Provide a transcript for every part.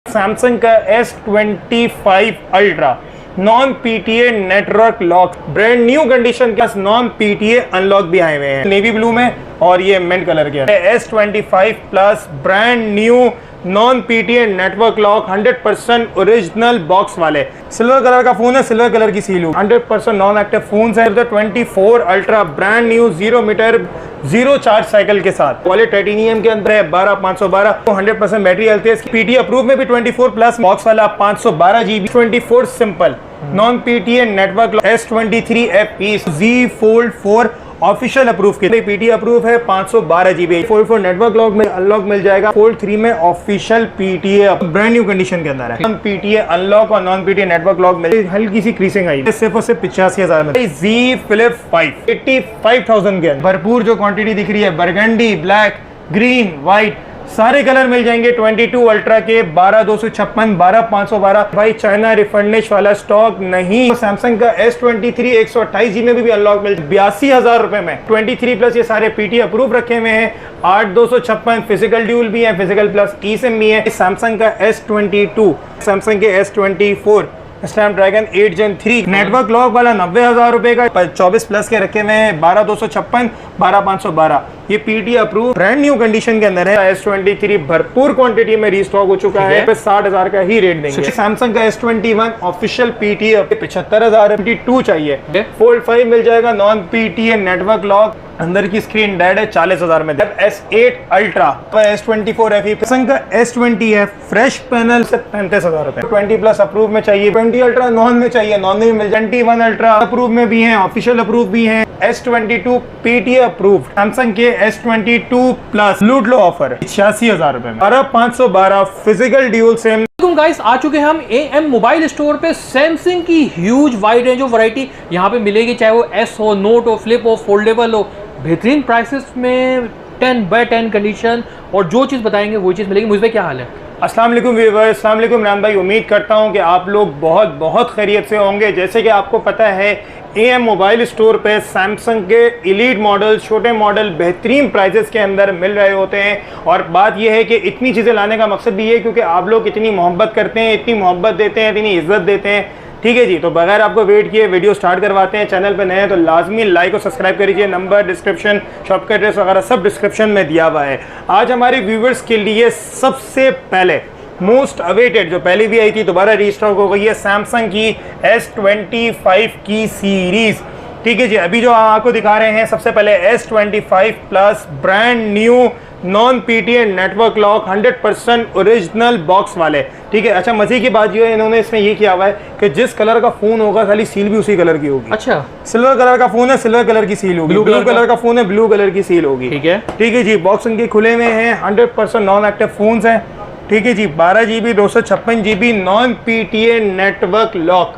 Samsung का S25 ultra non PTA network lock brand new condition के non PTA unlock भी आए हुए हैं नेवी ब्लू में और ये मिंट कलर के S25 plus brand new non PTA network lock 100% original box वाले सिल्वर कलर का फोन है, सिल्वर कलर की सील 100% नॉन एक्टिव फोन है। 24 ultra brand new 0 meter 0 charge cycle के साथ वाले टाइटेनियम के अंदर है 12512 100% बैटरी चलती है। पीटीए अप्रूव में भी 24 प्लस बॉक्स वाला 512 GB 24 simple non PTA network S23 FE Z Fold 4 official approve के पीटीए अप्रूव है 512 GB 44 नेटवर्क लॉक में अनलॉक मिल जाएगा। फोल्ड 3 में official PTA brand new condition के अंदर है। नॉन पीटीए अनलॉक और नॉन पीटीए नेटवर्क लॉक में हल्की सी क्रीसिंग आई सिर्फ और सिर्फ 85,000 में। Z Flip 5 85,000 के अंदर भरपूर जो क्वांटिटी दिख रही है बरगंडी ब्लैक ग्रीन व्हाइट सारे कलर मिल जाएंगे। 22 अल्ट्रा के 12256 12512 भाई चाइना रिफंडिश वाला स्टॉक नहीं। सैमसंग का S23 128 GB में भी अनलॉक मिल 82,000 रुपए में 23 प्लस ये सारे पीटी अप्रूव रखे हुए हैं। 8256 फिजिकल ड्यूल भी है, फिजिकल प्लस ई सिम भी है। सैमसंग का S22 सैमसंग के S24 Snapdragon 8 Gen 3 network lock वाला 90,000 रुपए का 24 प्लस के रखे हुए हैं 12256 12512 ये PT approve brand new condition के अंदर है। S23 भरपूर क्वांटिटी में रीस्टॉक हो चुका है 60,000 का ही रेट देंगे। सैमसंग का S21 ऑफिशियल पीटी 75,000 22 चाहिए। फोल्ड 5 मिल जाएगा नॉन पीटीए नेटवर्क लॉक अंदर की स्क्रीन डेड है 40,000 में। S8 ultra S24 FE Samsung का S20F फ्रेश पैनल से 35,000 रुपए 20 प्लस अप्रूव में चाहिए। 20 अल्ट्रा नॉन में चाहिए, नॉन में मिल जाए। 21 अल्ट्रा अप्रूव में भी है, ऑफिशियल अप्रूव भी है। S22 पीटीए अप्रूव सैमसंग के S22 प्लस लूट लो ऑफर 86,000 रुपए में 12512 फिजिकल ड्यूल सिम। गाइस आ चुके हैं हम AM मोबाइल स्टोर पे। सैमसंग की huge wide range of variety यहाँ पे मिलेगी, चाहे वो S हो, नोट हो, फ्लिप हो, फोल्डेबल हो, बेहतरीन प्राइसेस में 10/10 कंडीशन और जो चीज़ बताएंगे वो चीज़ मिलेगी। मुझे क्या हाल है? अस्सलाम वालेकुम व्यूअर्स, अस्सलाम वालेकुम इमरान भाई। उम्मीद करता हूं कि आप लोग बहुत खैरियत से होंगे। जैसे कि आपको पता है AM मोबाइल स्टोर पे सैमसंग के एलीट मॉडल, छोटे मॉडल बेहतरीन प्राइसेस के अंदर मिल रहे होते हैं। और बात यह है कि इतनी चीज़ें लाने का मकसद भी है क्योंकि आप लोग इतनी मोहब्बत करते हैं, इतनी मोहब्बत देते हैं, इतनी इज्जत देते हैं। ठीक है जी, तो बगैर आपको वेट किए वीडियो स्टार्ट करवाते हैं। चैनल पे नए हैं तो लाजमी लाइक और सब्सक्राइब कर लीजिए। नंबर, डिस्क्रिप्शन, शॉप का एड्रेस वगैरह सब डिस्क्रिप्शन में दिया हुआ है। आज हमारे व्यूवर्स के लिए सबसे पहले मोस्ट अवेटेड जो पहले भी आई थी दोबारा रीस्टॉक हो गई है सैमसंग की S25 की सीरीज। ठीक है जी, अभी जो आपको दिखा रहे हैं सबसे पहले S25 plus brand new non PTA network lock 100% original box वाले। ठीक है, अच्छा मजे की बात ये है इन्होंने इसमें ये किया हुआ है कि जिस कलर का फोन होगा खाली सील भी उसी कलर की होगी। अच्छा, सिल्वर कलर का फोन है, सिल्वर कलर की सील होगी। ब्लू कलर का फोन है, ब्लू कलर की सील होगी। ठीक है, ठीक है जी, बॉक्स इनके खुले हुए हैं, 100% नॉन एक्टिव फोन है। ठीक है जी, 12 GB 256 GB non PTA network lock.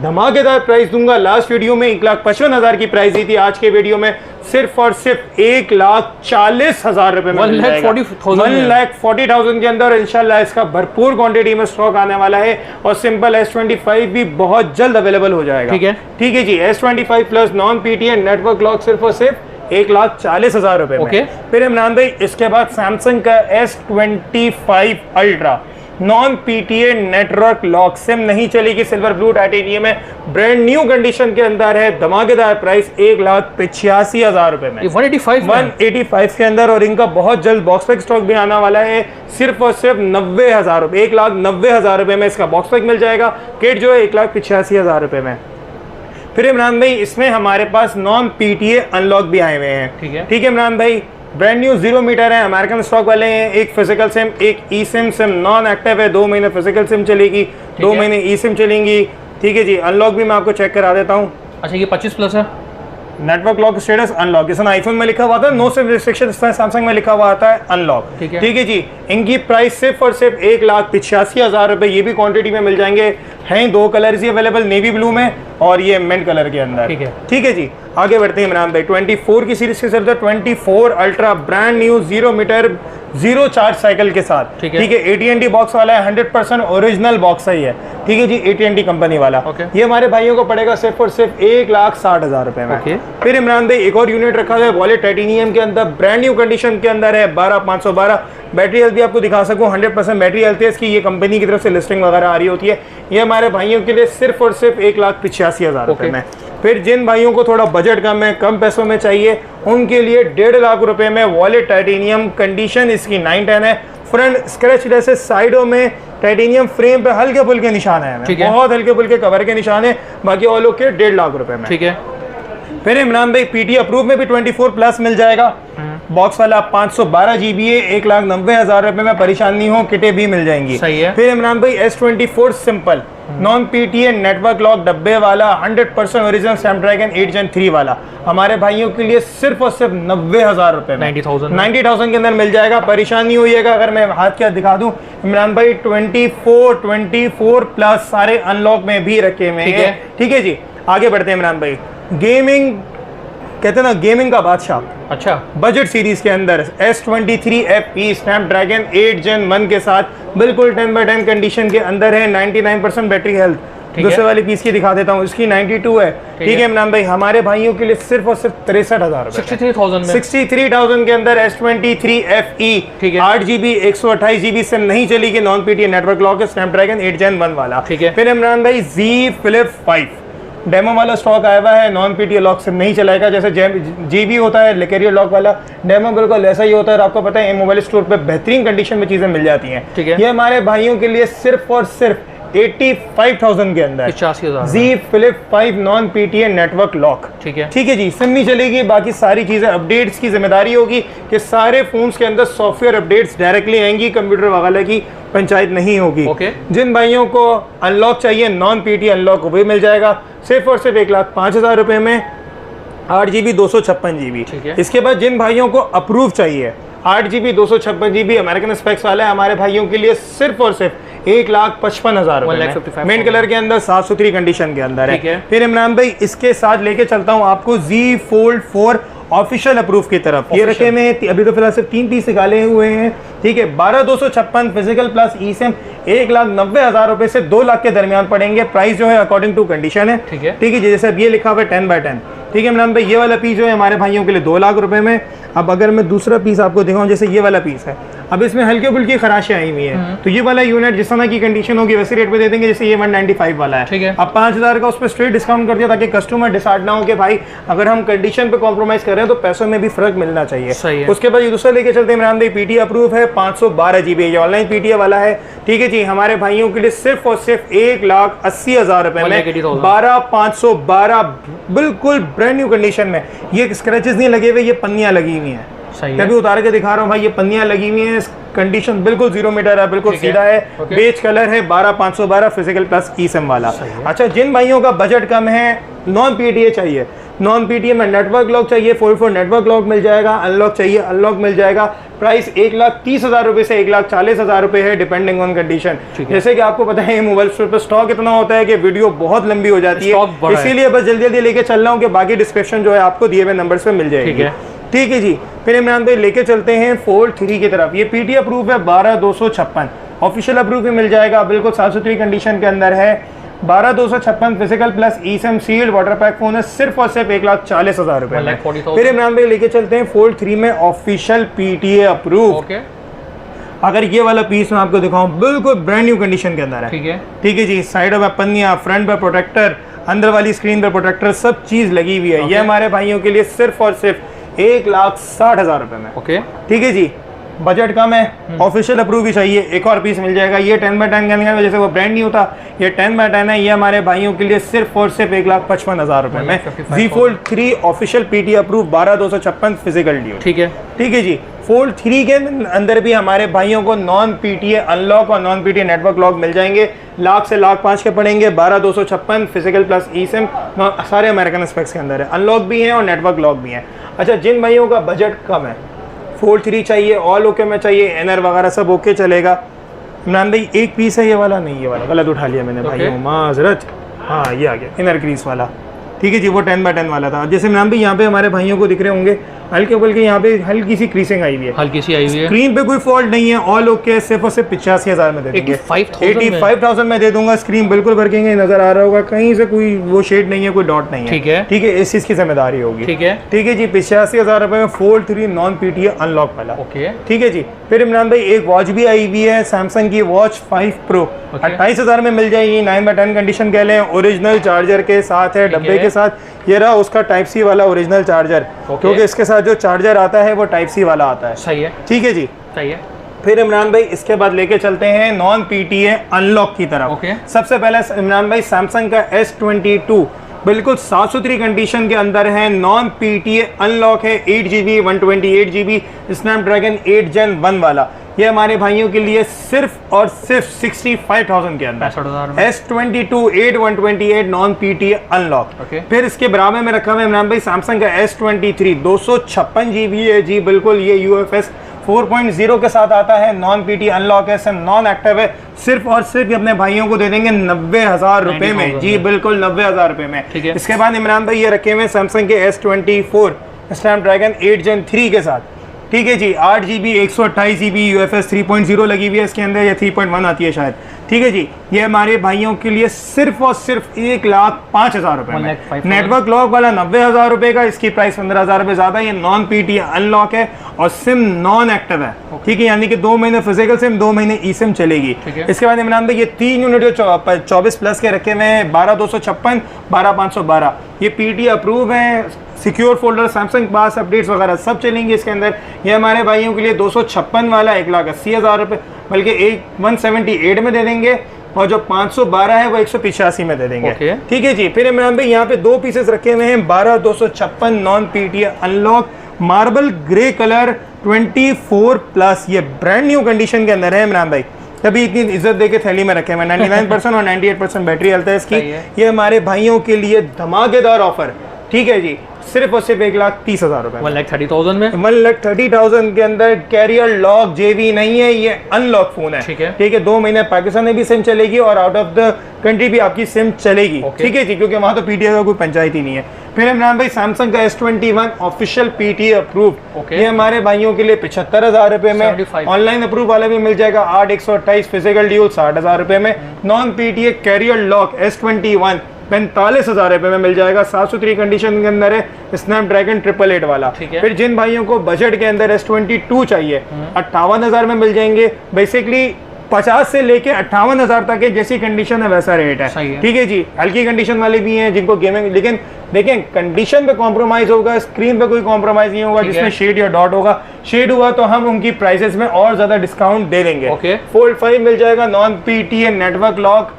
धमाकेदार प्राइस दूंगा। लास्ट वीडियो में 1,55,000 की प्राइस दी थी, आज के वीडियो में सिर्फ और सिर्फ 1,40,000 रुपए में 1,40,000 के अंदर। इंशाल्लाह इसका भरपूर क्वांटिटी में स्टॉक आने वाला है और सिंपल S25 भी बहुत जल्द अवेलेबल हो जाएगा। ठीक है जी, S25 plus non PTA network lock सिर्फ और सिर्फ 1,40,000 रुपए में। फिर इमरान भाई इसके बाद सैमसंग का S25 ultra non PTA network lock SIM नहीं चलेगी, सिल्वर ब्लू टाइटेनियम में ब्रांड न्यू कंडीशन के अंदर है। धमाकेदार प्राइस 1,85,000 रुपए में 185 के अंदर। और इनका बहुत जल्द बॉक्स पैक स्टॉक भी आने वाला है सिर्फ और सिर्फ 90,000 रुपए 1,90,000 रुपए में इसका बॉक्स पैक मिल जाएगा। किट जो है 1,85,000 रुपए में। फिर इमरान भाई इसमें हमारे पास नॉन पीटीए अनलॉक भी आए हुए हैं। ठीक है इमरान भाई, ब्रांड न्यू 0 मीटर है, अमेरिकन स्टॉक वाले हैं। एक फिजिकल सिम, एक ई सिम नॉन एक्टिव है। 2 महीने फिजिकल सिम चलेगी, 2 महीने ई सिम चलेंगी। ठीक है जी, अनलॉक भी मैं आपको चेक करा देता हूँ। अच्छा, ये 25 प्लस है। नेटवर्क लॉक स्टेटस अनलॉक, जैसा आईफोन में लिखा हुआ था नो सिम रिस्ट्रिक्शन, सैमसंग में लिखा हुआ आता है अनलॉक। ठीक है जी, इनकी प्राइस सिर्फ और सिर्फ 1,85,000 रुपए। ये भी क्वांटिटी में मिल जाएंगे। हैं 2 कलर ही अवेलेबल, नेवी ब्लू में और ये मिंट कलर के अंदर। ठीक है जी, आगे बढ़ते हैं इमरान भाई। 24 की सीरीज के सिर्फ 24 ultra brand new 0 meter zero charge cycle के साथ। ठीक है। ठीक है, AT&T बॉक्स वाला है, 100% ओरिजिनल बॉक्स ही है। ठीक है जी, AT&T कंपनी वाला। ये हमारे भाइयों को पड़ेगा सिर्फ और सिर्फ 1,60,000 रुपए में। फिर इमरान भाई एक और यूनिट रखा हुआ है वॉलेट टाइटेनियम के अंदर, ब्रांड न्यू कंडीशन के अंदर है, 12512। बैटरी हेल्थ भी आपको दिखा सकूं, 100% बैटरी हेल्थ है इसकी। ये कंपनी की तरफ से लिस्टिंग वगैरह आ रही होती है। ये हमारे भाइयों के लिए सिर्फ और सिर्फ 1,85,000 रुपए में। फिर जिन भाइयों को थोड़ा बजट कम है, कम पैसों में चाहिए, उनके लिए 1.5 लाख रुपए में वॉलेट टाइटेनियम। कंडीशन इसकी 910 है। फ्रंट स्क्रैच जैसे, साइडों में टाइटेनियम फ्रेम पे हल्के फुल्के निशान है, बहुत हल्के फुल्के कवर के निशान है। बाकी ऑल ओके 1.5 लाख रुपए में। ठीक है। फिर इमरान भाई PT अप्रूव में भी 24+ मिल जाएगा। बॉक्स वाला 512 GB है, 1,90,000 रुपए में। परेशान नहीं हो, किटे भी मिल जाएंगी। सही है। फिर इमरान भाई S24 simple non PTA network lock डब्बे वाला, 100% ओरिजिनल स्नैपड्रैगन 8 Gen 3 वाला, हमारे भाइयों के लिए सिर्फ और सिर्फ 90,000 रुपए में, 90,000 के अंदर मिल जाएगा। परेशान नहीं होइएगा। अगर मैं हाथ क्या दिखा दूं इमरान भाई, 24+ सारे अनलॉक में भी रखे हुए हैं। ठीक है जी, आगे बढ़ते हैं इमरान भाई। गेमिंग कहते हैं ना, गेमिंग का बादशाह। अच्छा, बजट सीरीज के अंदर S23 FE स्नैपड्रैगन 8 Gen 1 के साथ, बिल्कुल 10/10 कंडीशन के अंदर है, 99% बैटरी हेल्थ। दूसरे वाली पीस की दिखा देता हूँ, इसकी 92 है। ठीक है इमरान भाई, हमारे भाइयों के लिए सिर्फ और सिर्फ 63,000 63,000 के अंदर S23 FE 8 GB 128 GB से नहीं चलेगी, नॉन PTA नेटवर्क लॉक है, स्नैपड्रैगन 8 Gen 1 वाला। फिर इमरान भाई Z Flip 5 डेमो वाला स्टॉक आया हुआ है, नॉन PTA लॉक से नहीं चलाएगा। जैसे GB होता है कैरियर लॉक वाला, डेमो बिल्कुल ऐसा ही होता है। और आपको पता है मोबाइल स्टोर पे बेहतरीन कंडीशन में चीजें मिल जाती हैं। ये हमारे भाइयों के लिए सिर्फ और सिर्फ 85,000 के अंदर, 85,000 Z Flip 5 non PTA network lock. ठीक है जी, सिम नहीं चलेगी, बाकी सारी चीजें अपडेट्स की जिम्मेदारी होगी कि सारे फोन्स के अंदर सॉफ्टवेयर अपडेट्स डायरेक्टली आएंगी, कंप्यूटर वगैरह की पंचायत नहीं होगी। जिन भाइयों को अनलॉक चाहिए, नॉन PTA अनलॉक वो भी मिल जाएगा सिर्फ और सिर्फ 1,05,000 रुपए में, 8 GB 256 GB। इसके बाद जिन भाइयों को अप्रूव चाहिए, 8 GB 256 GB अमेरिकन स्पेक्स वाला है, हमारे भाइयों के लिए सिर्फ और सिर्फ 1,55,000 रुपए, मेन कलर के अंदर, साफ सुथरी कंडीशन के अंदर है। फिर इमरान भाई इसके साथ लेके चलता हूँ आपको Z Fold 4 ऑफिशियल अप्रूव की तरफ। ये रखे में अभी तो फिलहाल सिर्फ 3 पीस निकाले हुए हैं। ठीक है, 12,256 फिजिकल प्लस eSIM 1,90,000 रुपए से 2 लाख के दरमियान पड़ेंगे। प्राइस जो है अकॉर्डिंग टू कंडीशन है। ठीक है, जैसे अब ये लिखा हुआ है 10/10। ठीक है इमरान भाई, ये वाला पीस जो है हमारे भाइयों के लिए 2 लाख रुपए में। अब अगर मैं दूसरा पीस आपको दिखाऊं, जैसे ये वाला पीस है, अब इसमें हल्की फुल्की खराशें आई हुई है, तो ये वाला यूनिट जिस तरह की कंडीशन होगी वैसे रेट पे दे देंगे जैसे ये 195 वाला है। ठीक है, अब 5,000 का उस पर स्ट्रेट डिस्काउंट कर दिया ताकि कस्टमर डिसाइड ना हो कि भाई अगर हम कंडीशन पे कॉम्प्रोमाइज कर रहे हैं तो पैसों में भी फर्क मिलना चाहिए। उसके बाद ये दूसरा लेके चलते हैं इमरान भाई, PTA अप्रूव है 512 GB, ये ऑनलाइन PTA वाला है। ठीक है जी, हमारे भाइयों के लिए सिर्फ और सिर्फ 1,80,000 रुपए में, 12,512 बिल्कुल ब्रांड न्यू कंडीशन में। ये स्क्रैचेस नहीं लगे हुए, ये पन्नियां लगी हुई हैं। तभी उतार के दिखा रहा हूँ भाई, ये पन्नियां लगी हुई हैं, कंडीशन बिल्कुल 0 मीटर है, बिल्कुल सीधा है। बेज कलर है, 12,512 फिजिकल प्लस eSIM वाला। अच्छा, जिन भाइयों का बजट कम है, नॉन PTA चाहिए, नॉन PTA में नेटवर्क लॉक चाहिए, 4 नेटवर्क लॉक मिल जाएगा, अनलॉक चाहिए अनलॉक मिल जाएगा। प्राइस 1,30,000 रुपए से 1,40,000 रुपए है, डिपेंडिंग ऑन कंडीशन। जैसे कि आपको पता है मोबाइल स्टोर पर स्टॉक इतना होता है कि वीडियो बहुत लंबी हो जाती है, इसीलिए बस जल्दी जल्दी लेके चल रहा हूँ कि बाकी डिस्क्रिप्शन जो है आपको दिए हुए नंबर पे मिल जाएगी। ठीक है जी, फिर इमरान भाई लेके चलते हैं Fold 3 की तरफ। ये PTA अप्रूव है 12,256, ऑफिशियल अप्रूव भी मिल जाएगा, बिल्कुल साफ सुथरी कंडीशन के अंदर है। 12,256 physical plus eSIM sealed water pack phone है, सिर्फ और सिर्फ 1,40,000 रुपए में। फिर इमरान भाई लेके चलते हैं Fold 3 में ऑफिशियल PTA अप्रूव। अगर ये वाला पीस मैं आपको दिखाऊं, बिल्कुल ब्रांड न्यू कंडीशन के अंदर है। ठीक है जी, साइड पे पन्नियां, फ्रंट पे प्रोटेक्टर, अंदर वाली स्क्रीन पे प्रोटेक्टर, सब चीज लगी हुई है। ये हमारे भाइयों के लिए सिर्फ और सिर्फ 1,60,000 रुपए में। ठीक है जी, बजट कम है, ऑफिशियल अप्रूव भी चाहिए, एक और पीस मिल जाएगा। ये 10/10 के अंदर, जैसे वो ब्रांड नहीं होता, ये 10/10 है। ये हमारे भाइयों के लिए सिर्फ और सिर्फ 1,55,000 रुपए में। Z Fold 3 official PTA approve 12,256 physical due. ठीक है जी, Fold 3 के अंदर भी हमारे भाइयों को नॉन PTA अनलॉक और नॉन PTA नेटवर्क लॉक मिल जाएंगे। 1,00,000 से 1,05,000 के पड़ेंगे, 12,256 फिजिकल प्लस eSIM, सारे अमेरिकन स्पेक्स के अंदर है, अनलॉक भी है और नेटवर्क लॉक भी है। अच्छा, जिन भाइयों का बजट कम है, Fold 3 चाहिए, ऑल ओके में चाहिए, NR वगैरह सब ओके चलेगा। इमरान भाई एक पीस है ये वाला, नहीं ये वाला गलत उठा लिया मैंने भाइयों, माजरत। हाँ ये आ गया इनर क्रीज वाला। ठीक है जी, वो 10/10 वाला था। जैसे इमरान भाई यहाँ पे हमारे भाइयों को दिख रहे होंगे हल्के बल्कि यहाँ पे हल्की सी क्रीसिंग आई हुई है, हल्की सी आई हुई है। स्क्रीन पे कोई फॉल्ट नहीं है, ऑल ओके, सिर्फ और सिर्फ 85,000 में दे देंगे। 85,000 में दे दूंगा। स्क्रीन बिल्कुल वर्किंग है, नजर आ रहा होगा, कहीं से कोई वो शेड नहीं है, कोई डॉट नहीं है। ठीक है, ठीक है, इस चीज की जिम्मेदारी होगी। ठीक है, ठीक है जी। 85,000 रुपए में फोल्ड 3 नॉन पीटीए अनलॉक वाला। ओके, ठीक है जी। फिर इमरान भाई एक वॉच भी आई हुई है, सैमसंग की वॉच 5 प्रो, 28,000 में मिल जाएगी। 9/10 कंडीशन कह लें, ओरिजिनल चार्जर के साथ है, डब्बे के साथ। ये रहा उसका टाइप सी वाला ओरिजिनल चार्जर, क्योंकि इसके साथ जो चार्जर आता है वो टाइप सी वाला आता है। सही है, ठीक है जी, सही है। फिर इमरान भाई इसके बाद लेके चलते हैं नॉन पीटीए अनलॉक की तरफ। ओके। सबसे पहले इमरान भाई सैमसंग का S22 बिल्कुल साफ सुथरी कंडीशन के अंदर है, नॉन पीटीए अनलॉक है, 8GB 128GB स्नैपड्रैगन 8 Gen 1 वाला। ये हमारे भाइयों के लिए सिर्फ और सिर्फ 65,000 के अंदर, 65,000 में S22 8 128 नॉन पीटीए अनलॉक। फिर इसके बराबर में रखा हुआ है इमरान भाई सैमसंग का S23 256GB है जी, बिल्कुल ये UFS 4.0 के साथ आता है, नॉन पीटी अनलॉक है, नॉन एक्टिव है। सिर्फ और सिर्फ अपने भाइयों को दे देंगे 90,000 रुपए में जी, बिल्कुल 90,000 रुपए में। इसके बाद इमरान भाई ये रखे हुए सैमसंग के S24 स्नैपड्रैगन 8 Gen 3 के साथ। ठीक है जी, 8GB 128GB UFS 3.0 लगी हुई है इसके अंदर, या 3.1 आती है शायद। ठीक है जी, ये हमारे भाइयों के लिए सिर्फ और सिर्फ 1,05,000 रुपए में। नेटवर्क लॉक वाला 90,000 रुपए का, इसकी प्राइस 15,000 रुपए ज्यादा। ये नॉन पीटी अनलॉक है और सिम नॉन एक्टिव है। ठीक है, यानी कि 2 महीने फिजिकल सिम, 2 महीने ई सिम चलेगी। इसके बाद इमरान भाई ये 3 यूनिट जो 24 प्लस के रखे हुए हैं, 12,256, 12,512, ये पीटी अप्रूव है, सिक्योर फोल्डर, सैमसंग पास अपडेट्स वगैरह सब चलेंगे इसके अंदर। ये हमारे भाइयों के लिए 256 वाला 1,80,000 रुपये, बल्कि 178 में दे देंगे, और जो 512 है वो 185 में दे देंगे। ठीक है जी। फिर इमरान भाई यहाँ पे 2 पीसेस रखे हुए हैं, 12,256 non PTA unlock marble grey colour 24 plus, ये ब्रांड न्यू कंडीशन के अंदर है इमरान भाई, तभी इतनी इज्जत देके थैली में रखे हुए। 99% और 98% बैटरी हेल्थ है इसकी। ये हमारे भाइयों के लिए धमाकेदार ऑफर। ठीक है जी, सिर्फ और सिर्फ 1,30,000 रुपए, 1,30,000 में, 1,30,000 के अंदर। कैरियर लॉक जेवी नहीं है, ये अनलॉक फोन है। ठीक है, 2 महीने पाकिस्तान में भी सिम चलेगी और आउट ऑफ द कंट्री भी आपकी सिम चलेगी। ठीक है जी, क्योंकि वहां तो पीटीए का कोई पंचायत ही नहीं है। फिर इमरान भाई सैमसंग का S21 ऑफिशियल पीटीए अप्रूव, ये हमारे भाइयों के लिए 75,000 रुपए में। ऑनलाइन अप्रूव वाला भी मिल जाएगा 8/128, फिजिकल ड्यूल 60,000 रुपए में। Non PTA career lock S21 45,000 रुपए में मिल जाएगा, साफ सुथरी कंडीशन के अंदर है, स्नैपड्रैगन 888 वाला। फिर जिन भाइयों को बजट के अंदर S22 चाहिए, 58,000 में मिल जाएंगे। बेसिकली 50 से लेके 58,000 तक है, जैसी कंडीशन है वैसा रेट है। ठीक है जी, हल्की कंडीशन वाले भी हैं जिनको गेमिंग, लेकिन देखें कंडीशन पे कॉम्प्रोमाइज होगा, स्क्रीन पे कोई कॉम्प्रोमाइज नहीं होगा। जिसमें शेड या डॉट होगा, शेड हुआ तो हम उनकी प्राइसेस में और ज्यादा डिस्काउंट दे देंगे। फोल्ड 5 मिल जाएगा, नॉन पीटीए नेटवर्क लॉक,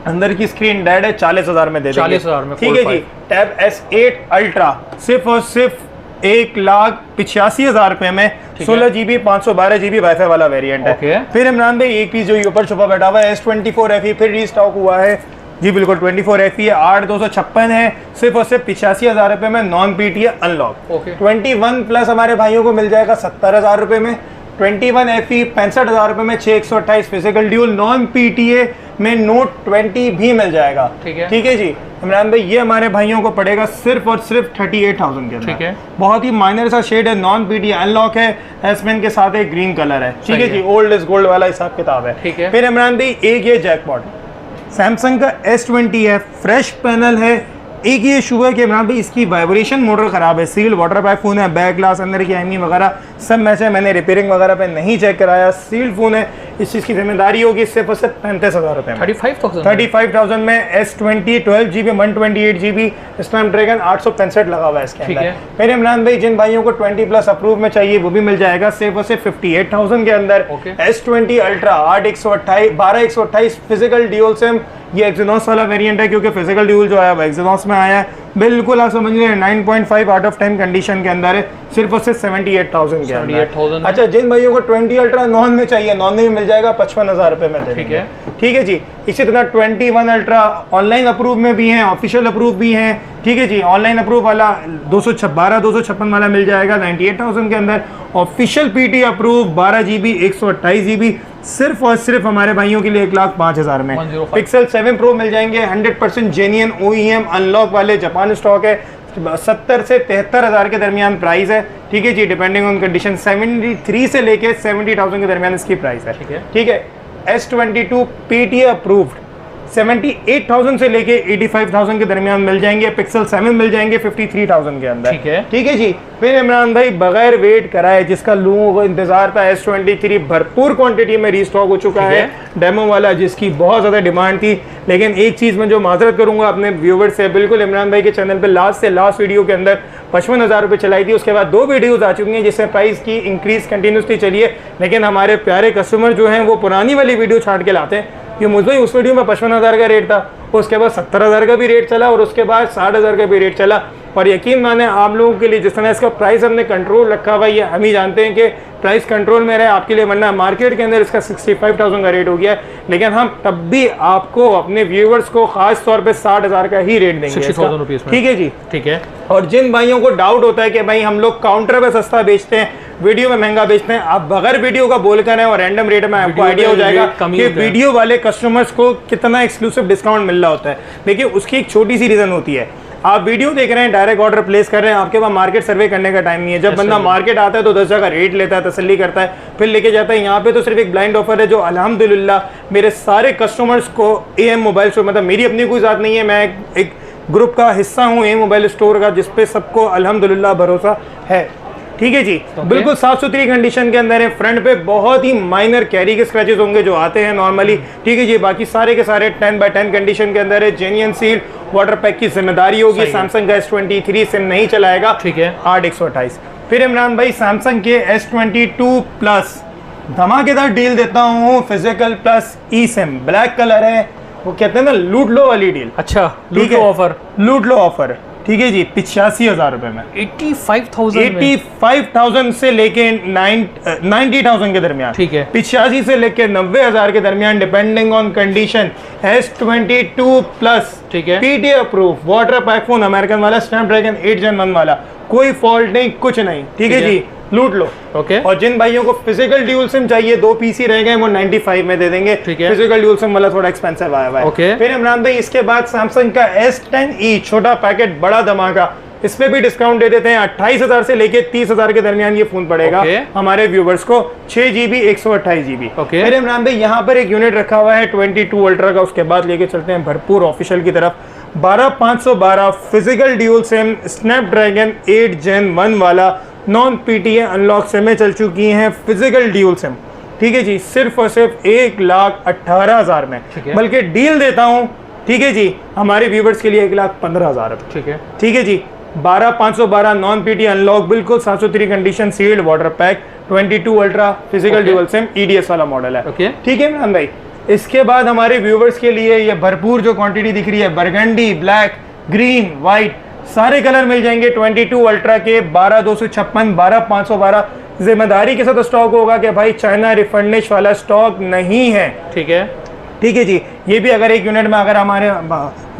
अंदर की स्क्रीन डेड है, 40,000 में दे देंगे। 40,000 में। ठीक है जी। टैब S8 अल्ट्रा सिर्फ और सिर्फ 1,85,000 रुपए में, 16GB 512GB वाईफाई वाला वेरिएंट है। फिर इमरान भाई एक पीस जो ऊपर छुपा बैठा हुआ है S24 FE, फिर रीस्टॉक हुआ है जी, बिल्कुल 24 FE है, 8,256 है, सिर्फ और सिर्फ 85,000 रुपए में, नॉन पीटीए अनलॉक। 21 प्लस हमारे भाइयों को मिल जाएगा 70,000 रुपए में। 21 FE 65,000 रुपए में, 6/128 फिजिकल ड्यूल, नॉन पीटीए में नोट 20 भी मिल जाएगा। ठीक है जी इमरान भाई, ये हमारे भाइयों को पड़ेगा सिर्फ और सिर्फ 38,000 के अंदर। ठीक है, बहुत ही माइनर सा शेड है, नॉन पीटीए अनलॉक है, एस पेन के साथ एक ग्रीन कलर है। ठीक है जी, ओल्ड इज गोल्ड वाला हिसाब किताब है। ठीक है। फिर इमरान भाई एक ये जैकपॉट सैमसंग का S20 है, फ्रेश पैनल है। एक ये इशू है कि इमरान भाई इसकी वाइब्रेशन मोटर खराब है, सील वाटर पाइप फोन है, बैक ग्लास अंदर की आईनी वगैरह सब मैच है, मैंने रिपेयरिंग वगैरह पे नहीं चेक कराया, सील्ड फोन है, इस चीज़ की जिम्मेदारी होगी। सिर्फ 35,000 रुपए में, 35,000 में S20 12GB 128GB स्नैपड्रैगन 865 लगा हुआ है इसके अंदर। फिर इमरान भाई जिन भाइयों को 20+ अप्रूव में चाहिए वो भी मिल जाएगा, सिर्फ और सिर्फ 58,000 के अंदर। S20 ultra 12/128 physical dual SIM, ये एक्सिनोस वाला वेरिएंट है, क्योंकि फिजिकल ड्यूल जो आया वो एक्सिनोस में आया है। बिल्कुल आप समझ रहे हैं 9.5 आउट ऑफ 10 कंडीशन के अंदर है, सिर्फ और सिर्फ 78,000 के अंदर। अच्छा, जिन भाइयों को 20 अल्ट्रा नॉन में चाहिए, नॉन में भी मिल जाएगा 55,000 रुपए में। ठीक है जी। इसी तरह 21 अल्ट्रा ऑनलाइन अप्रूव में भी हैं, ऑफिशियल अप्रूव भी हैं। ठीक है जी, ऑनलाइन अप्रूव वाला 256 वाला मिल जाएगा 98,000 के अंदर। Official PT approve 12GB 128GB सिर्फ और सिर्फ हमारे भाइयों के लिए 1,05,000 में। पिक्सल 7 Pro मिल जाएंगे, 100% जेन्युइन OEM अनलॉक वाले, जापान स्टॉक है, 70 से 73 हज़ार के दरमियान प्राइस है, ठीक है जी, डिपेंडिंग ऑन कंडीशन। 73 से लेके 70,000 के दरमियान इसकी प्राइस है, ठीक है। S22 PTA अप्रूव्ड 78,000 से लेके 85,000 के दरमियान मिल जाएंगे। पिक्सल 7 मिल जाएंगे 53,000 के अंदर, ठीक है जी। फिर इमरान भाई बगैर वेट कराए, जिसका लोगों को इंतजार था, S23 भरपूर क्वांटिटी में रीस्टॉक हो चुका है, डेमो वाला, जिसकी बहुत ज़्यादा डिमांड थी। लेकिन एक चीज़ में जो माजरत करूंगा अपने व्यूवर्स से, बिल्कुल इमरान भाई के चैनल पे लास्ट वीडियो के अंदर 55,000 रुपये चलाई थी, उसके बाद 2 वीडियोज़ आ चुकी हैं जिससे प्राइस की इंक्रीज कंटिन्यूसली चली है। लेकिन हमारे प्यारे कस्टमर जो हैं वो पुरानी वाली वीडियो छाट के लाते हैं कि मुझे उस वीडियो में 55,000 का रेट था, उसके बाद 70,000 का भी रेट चला और उसके बाद 60,000 का भी रेट चला। और यकीन माने आप लोगों के लिए जिस तरह इसका प्राइस हमने कंट्रोल रखा हुआ है, हम ही जानते हैं कि प्राइस कंट्रोल में रहे आपके लिए, वरना मार्केट के अंदर इसका 65,000 का रेट हो गया है। लेकिन हम तब भी आपको अपने व्यूवर्स को खास तौर पे 60,000 का ही रेट देंगे, 60,000 रुपीस में, ठीक है जी, ठीक है। और जिन भाइयों को डाउट होता है कि भाई हम लोग काउंटर पे सस्ता बेचते हैं, वीडियो में महंगा बेचते हैं, आप बगैर वीडियो का बोल कर और रैंडम रेट में आपको आइडिया हो जाएगा कि वीडियो वाले कस्टमर्स को कितना एक्सक्लूसिव डिस्काउंट मिल रहा होता है। देखिए उसकी एक छोटी सी रीजन होती है, आप वीडियो देख रहे हैं, डायरेक्ट ऑर्डर प्लेस कर रहे हैं, आपके पास मार्केट सर्वे करने का टाइम नहीं है। जब बंदा मार्केट आता है तो 10 जगह रेट लेता है, तसल्ली करता है, फिर लेके जाता है। यहाँ पे तो सिर्फ एक ब्लाइंड ऑफर है जो अल्हम्दुलिल्लाह मेरे सारे कस्टमर्स को AM मोबाइल स्टोर, मतलब मेरी अपनी कोई ज़ात नहीं है, मैं एक ग्रुप का हिस्सा हूँ AM मोबाइल स्टोर का, जिसपे सबको अल्हम्दुलिल्लाह भरोसा है, ठीक है जी। बिल्कुल साफ सुथरी कंडीशन के अंदर है। फ्रंट पे बहुत ही माइनर कैरी के स्क्रैचेस होंगे जो आते हैं नॉर्मली, ठीक है जी। बाकी सारे के सारे 10x10 कंडीशन के अंदर है। जेन्युइन सील, वाटर पैक की जिम्मेदारी होगी। सैमसंग का S23 सिम नहीं चलाएगा, ठीक है, 8/128। फिर इमरान भाई सैमसंग के S22 प्लस धमाकेदार डील देता हूँ, फिजिकल प्लस ई सिम, ब्लैक कलर है, वो कहते हैं ना लूट लो वाली डील। अच्छा, लूट लो ऑफर, लूट लो ऑफर, ठीक है जी। 85,000 रुपए में 85,000 से लेके 90,000 के दरमियान, ठीक है। 85 से लेके 90,000 के दरमियान depending on condition. S22 plus, ठीक है, PTA approve, water pack phone, American वाला, स्नैपड्रैगन 8 Gen 1 वाला, कोई फॉल्ट नहीं, कुछ नहीं, ठीक है जी, लूट लो, ओके। और जिन भाइयों को फिजिकल ड्यूल सिम चाहिए, 2 PC रह गए, वो 95 में दे देंगे, ठीक है। फिजिकल ड्यूल सिम वाला थोड़ा एक्सपेंसिव आया हुआ है, ओके। फिर इमरान भाई इसके बाद सैमसंग का S10e छोटा पैकेट बड़ा धमाका, इस पे भी डिस्काउंट दे देते हैं। 28,000 से लेके 30,000 के दरमियान ये फोन पड़ेगा हमारे व्यूवर्स को, 6GB 128GB। फिर इमरान भाई यहाँ पर एक यूनिट रखा हुआ है 22 अल्ट्रा का, उसके बाद लेके चलते हैं भरपूर ऑफिशियल की तरफ। 12,512 physical dual SIM, Snapdragon 8 Gen 1 वाला, नॉन PTA अनलॉक सिमें चल चुकी हैं, फिजिकल ड्यूल सिम, ठीक है जी, सिर्फ और सिर्फ 1,18,000 में, बल्कि डील देता हूँ, ठीक है जी, हमारे व्यूवर्स के लिए 1,15,000, ठीक है, ठीक है जी। 12,512 नॉन PTA अनलॉक, बिल्कुल साफ सुथरी condition, sealed, water pack, 22 ultra, physical dual SIM, EDS वाला मॉडल है, ठीक है इमरान भाई। इसके बाद हमारे व्यूवर्स के लिए ये भरपूर जो क्वांटिटी दिख रही है, बरगंडी, ब्लैक, ग्रीन, वाइट, सारे कलर मिल जाएंगे 22 अल्ट्रा के। 12,256, 12,512 जिम्मेदारी के साथ स्टॉक होगा कि भाई चाइना रिफंडिश वाला स्टॉक नहीं है, ठीक है, ठीक है जी। ये भी अगर एक यूनिट में अगर हमारे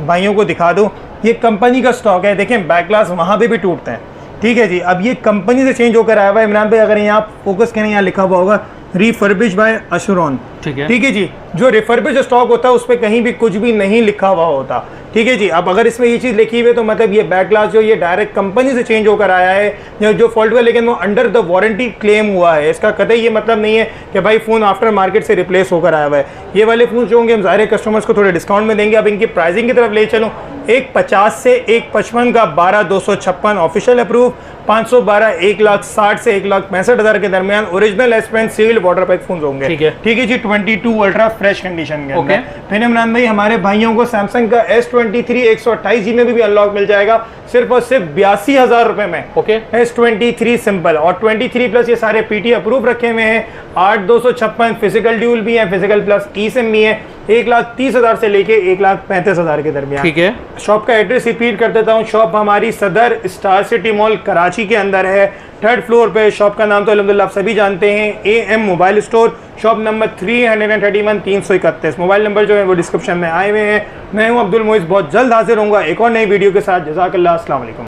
भाइयों को दिखा दूं, ये कंपनी का स्टॉक है, देखें बैक ग्लास वहाँ पे भी टूटते हैं, ठीक है जी। अब ये कंपनी से चेंज होकर आया हुआ है इमरान भाई, अगर यहाँ फोकस करें, यहाँ लिखा हुआ होगा रिफर्बिश बाय अशुरॉन, ठीक है जी। जो रिफर्बिश स्टॉक होता है उस पर कहीं भी कुछ भी नहीं लिखा हुआ होता, ठीक है जी। अब अगर इसमें ये चीज़ लिखी हुई है तो मतलब ये बैक ग्लास जो ये डायरेक्ट कंपनी से चेंज होकर आया है, जो फॉल्ट हुआ, लेकिन वो अंडर द वारंटी क्लेम हुआ है। इसका कतई ये मतलब नहीं है कि भाई फ़ोन आफ्टर मार्केट से रिप्लेस होकर आया हुआ है। ये वाले फ़ोन जो होंगे हम सारे कस्टमर्स को थोड़े डिस्काउंट में देंगे। अब इनकी प्राइसिंग की तरफ ले चलूँ, 1,50 से 1,55 का 12,256 ऑफिशियल अप्रूव, 512 1,60,000 से 1,65,000 के दरमियान original S Pen sealed water pack phone होंगे, ठीक है जी। 22 अल्ट्रा फ्रेश कंडीशन के अंदर। फिर इमरान भाई हमारे भाइयों को सैमसंग का S23 128GB में भी अनलॉक मिल जाएगा, सिर्फ और सिर्फ 82,000 रुपए में, ओके। S23 सिंपल और 23 प्लस ये सारे PTA अप्रूव रखे हुए हैं। 8,256 फिजिकल ड्यूल भी है, फिजिकल प्लस ई सिम भी है, 1,30,000 से लेके 1,35,000 के दरमियान, ठीक है। शॉप का एड्रेस रिपीट कर देता हूँ, शॉप हमारी सदर स्टार सिटी मॉल कराची के अंदर है, 3rd फ्लोर पे। शॉप का नाम तो अल्हम्दुलिल्लाह आप सभी जानते हैं, AM mobile store, shop number 331 331। Mobile number जो है वो डिस्क्रिप्शन में आए हुए हैं। मैं हूँ अब्दुल मोइज़, बहुत जल्द हाजिर होऊंगा एक और नई वीडियो के साथ। जज़ाकल्लाह, अस्सलाम वालेकुम।